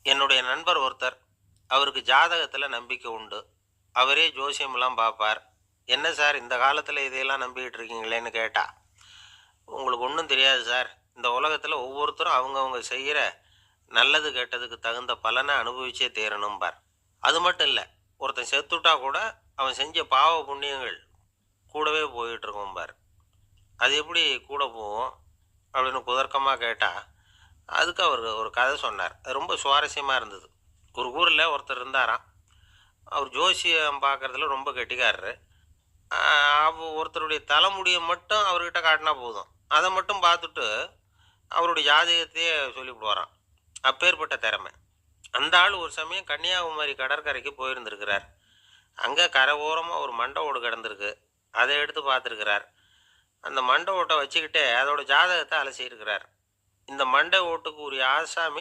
என்னுடைய நண்பர் ஒருத்தர், அவருக்கு ஜாதகத்துல நம்பிக்கை உண்டு. அவரே ஜோசியம்லாம் பார்ப்பார். "என்ன சார் இந்த காலத்துல இதையெல்லாம் நம்பிக்கிட்டு இருக்கீங்களேன்னு?" கேட்டா, "உங்களுக்கு ஒண்ணும் தெரியாது சார். இந்த உலகத்துல ஒவ்வொருத்தரும் அவங்கவங்க செய்யற நல்லது கெட்டதுக்கு தகுந்த பலனை அனுபவிச்சே தீரணும்பார். அது மட்டும் இல்ல, ஒருத்தன் செத்துட்டா கூட அவன் செஞ்ச பாவ புண்ணியங்கள் கூடவே போயிட்டு இருக்கும்பார்." "அது எப்படி கூட போகும்?" அப்படின்னு குதர்க்கமா கேட்டா, அதுக்கு அவரு ஒரு கதை சொன்னார். அது ரொம்ப சுவாரஸ்யமா இருந்தது. ஒரு ஊர்ல ஒருத்தர் இருந்தாராம். அவர் ஜோசியம் பார்க்கறதுல ரொம்ப கெட்டிக்காரரு. அ ஒருத்தருடைய தலைமுடிய மட்டும் அவர்கிட்ட காட்டினா போதும். அத மட்டும் பார்த்துட்டு அவருடைய ஜாதகத்தையே சொல்லிப்புடுவாராம். அப்பேற்பட்ட திறமை. அந்த ஆள் ஒரு சமயம் கன்னியாகுமரி கடற்கரைக்கு போயிருந்திருக்கிறார். அங்க கரை ஓரமா ஒரு மண்டை ஓடு கிடந்திருக்கு. அத எடுத்து பார்த்துருக்கிறார். அந்த மண்டை ஓட்ட வச்சுக்கிட்டே அதோட ஜாதகத்த அலசியிருக்கிறார். இந்த மண்டை ஓட்டுக்கு உரிய ஆசாமி